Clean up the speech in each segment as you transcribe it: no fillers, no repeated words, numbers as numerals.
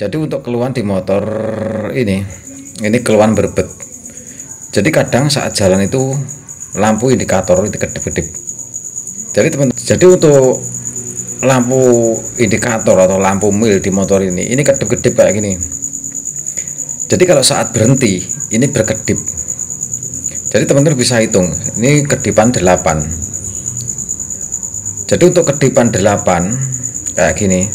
Jadi untuk keluhan di motor ini keluhan berbet. Jadi kadang saat jalan itu lampu indikator itu kedip-kedip. Jadi untuk lampu indikator atau lampu mil di motor ini kedip-kedip kayak gini. Jadi kalau saat berhenti ini berkedip. Jadi teman-teman bisa hitung, ini kedipan 8. Jadi untuk kedipan 8 kayak gini,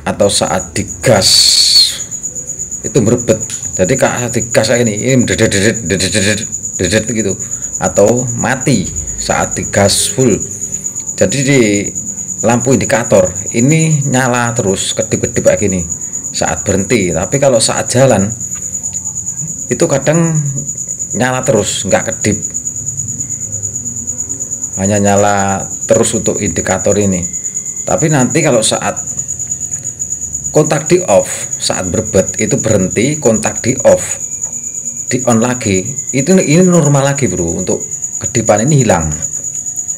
atau saat digas itu berbet. Jadi saat digas kayak ini dedet gitu, atau mati saat digas full. Jadi di lampu indikator ini nyala terus kedip-kedip kayak gini saat berhenti, tapi kalau saat jalan itu kadang nyala terus, nggak kedip, hanya nyala terus untuk indikator ini. Tapi nanti kalau saat kontak di off, saat berbet itu berhenti, kontak di off, di on lagi, ini normal lagi bro. Untuk kedipan ini hilang,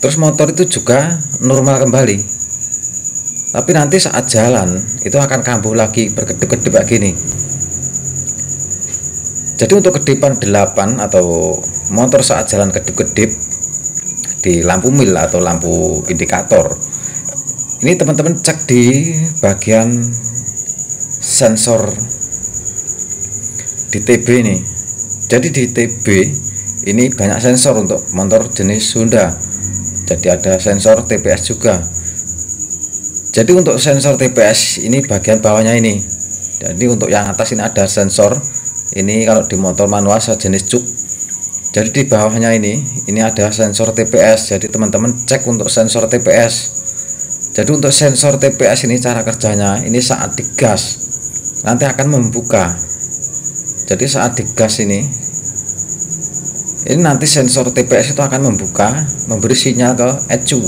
terus motor itu juga normal kembali. Tapi nanti saat jalan itu akan kambuh lagi, berkedip-kedip kayak gini. Jadi untuk kedipan 8 atau motor saat jalan kedip-kedip di lampu mil atau lampu indikator, ini teman-teman cek di bagian sensor di TB ini. Jadi di TB ini banyak sensor untuk motor jenis Honda. Jadi ada sensor TPS juga. Jadi untuk sensor TPS ini bagian bawahnya ini. Jadi untuk yang atas ini ada sensor. Ini kalau di motor manual sejenis cuk. Jadi di bawahnya ini ada sensor TPS. Jadi teman-teman cek untuk sensor TPS. Jadi untuk sensor TPS ini cara kerjanya ini saat digas nanti akan membuka. Jadi saat digas ini nanti sensor TPS itu akan membuka, memberi sinyal ke ECU.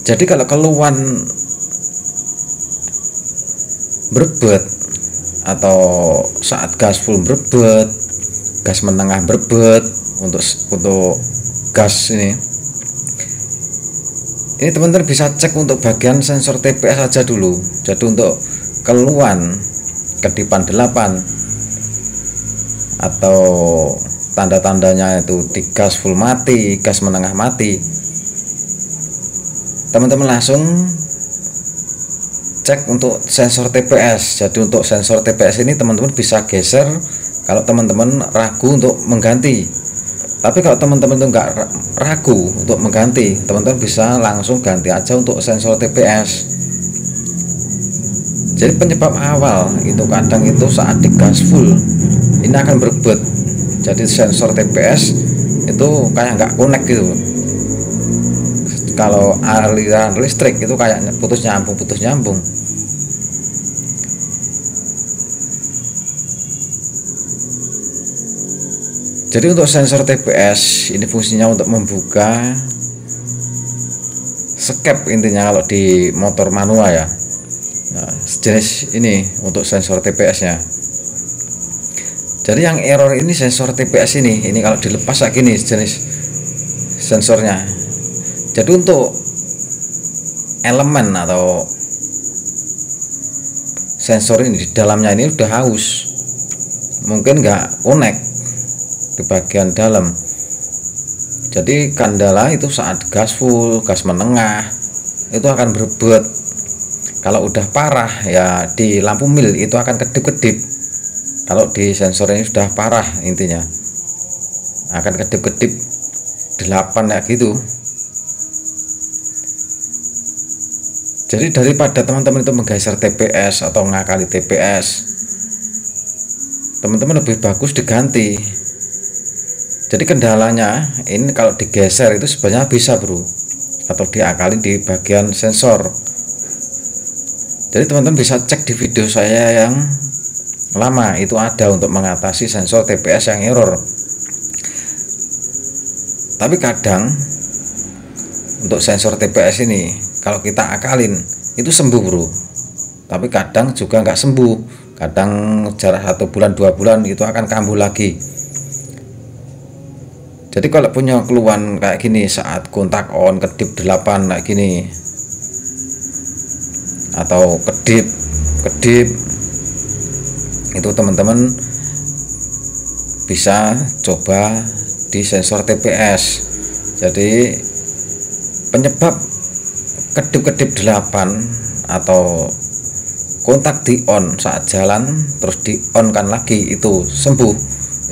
Jadi kalau keluhan berbet atau saat gas full berbet, gas menengah berbet, untuk gas ini teman-teman bisa cek untuk bagian sensor TPS aja dulu. Jadi untuk keluhan kedipan 8 atau tanda-tandanya itu di gas full mati, gas menengah mati, teman-teman langsung cek untuk sensor TPS. Jadi untuk sensor TPS ini teman-teman bisa geser kalau teman-teman ragu untuk mengganti. Tapi kalau teman-teman itu enggak ragu untuk mengganti, teman-teman bisa langsung ganti aja untuk sensor TPS. Jadi penyebab awal itu kadang itu saat digas full ini akan berbet. Jadi sensor TPS itu kayak nggak connect gitu. Kalau aliran listrik itu kayaknya putus nyambung. Jadi untuk sensor TPS ini fungsinya untuk membuka skep intinya kalau di motor manual ya. Nah, sejenis ini untuk sensor TPS nya. Jadi yang error ini sensor TPS ini kalau dilepas kayak gini jenis sensornya. Jadi untuk elemen atau sensor ini di dalamnya ini udah haus, mungkin nggak connect di bagian dalam. Jadi kendala itu saat gas full, gas menengah itu akan berbet. Kalau udah parah ya di lampu mil itu akan kedip-kedip. Kalau di sensor ini sudah parah intinya akan kedip-kedip 8 ya gitu. Jadi daripada teman-teman itu menggeser TPS atau ngakali TPS, teman-teman lebih bagus diganti. Jadi kendalanya ini kalau digeser itu sebenarnya bisa bro, atau diakali di bagian sensor. Jadi teman-teman bisa cek di video saya yang lama, itu ada untuk mengatasi sensor TPS yang error. Tapi kadang untuk sensor TPS ini kalau kita akalin itu sembuh bro, tapi kadang juga nggak sembuh. Kadang jarak 1 bulan 2 bulan itu akan kambuh lagi. Jadi kalau punya keluhan kayak gini saat kontak on kedip 8 kayak gini, atau kedip itu teman-teman bisa coba di sensor TPS. Jadi penyebab kedip-kedip 8 atau kontak di on saat jalan terus di on kan lagi itu sembuh,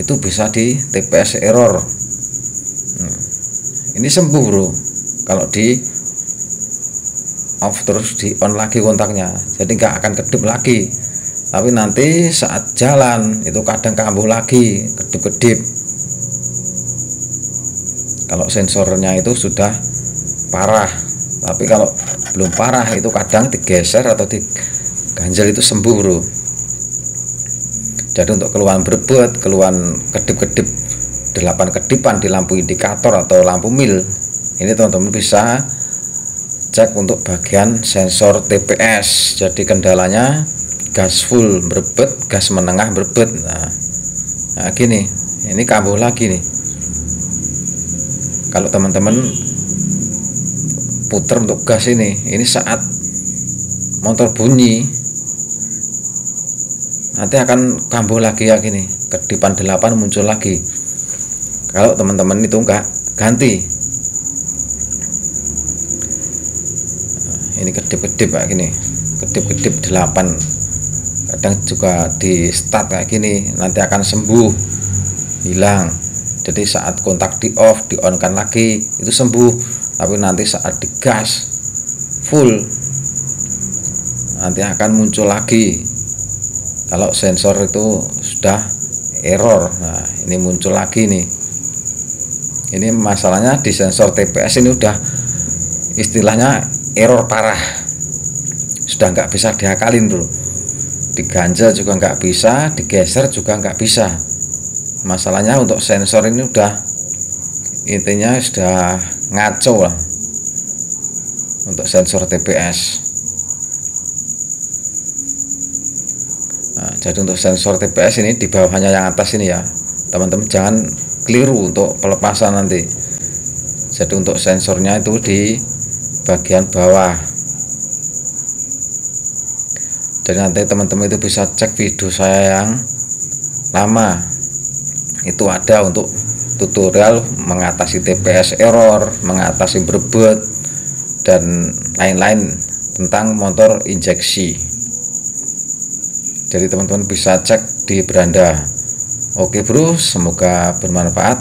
itu bisa di TPS error. Ini sembuh bro kalau di off terus di on lagi kontaknya, jadi nggak akan kedip lagi. Tapi nanti saat jalan itu kadang kambuh lagi kedip-kedip kalau sensornya itu sudah parah. Tapi kalau belum parah itu kadang digeser atau diganjel itu sembuh bro. Jadi untuk keluhan berebut, keluhan kedip-kedip 8 kedipan di lampu indikator atau lampu mil, ini teman-teman bisa cek untuk bagian sensor TPS. Jadi kendalanya gas full berebut, gas menengah berebut. Nah gini, ini kambuh lagi nih. Kalau teman-teman puter untuk gas ini saat motor bunyi nanti akan kambuh lagi ya, gini kedipan 8 muncul lagi kalau teman-teman itu enggak ganti. Ini kedip-kedip kayak gini, kedip-kedip 8 kadang juga di start kayak gini, nanti akan sembuh, hilang. Jadi saat kontak di off, di on kan lagi itu sembuh, tapi nanti saat digas full nanti akan muncul lagi kalau sensor itu sudah error. Nah ini muncul lagi nih. Ini masalahnya di sensor TPS ini udah istilahnya error parah, sudah nggak bisa diakalin bro. Diganjel juga nggak bisa, digeser juga nggak bisa. Masalahnya untuk sensor ini udah intinya sudah ngaco lah untuk sensor TPS. Nah, jadi untuk sensor TPS ini di bawahnya yang atas ini ya teman-teman, jangan keliru untuk pelepasan nanti. Jadi untuk sensornya itu di bagian bawah. Dan nanti teman-teman itu bisa cek video saya yang lama, itu ada untuk tutorial mengatasi TPS error, mengatasi berebut dan lain-lain tentang motor injeksi. Jadi teman-teman bisa cek di beranda. Oke bro, semoga bermanfaat.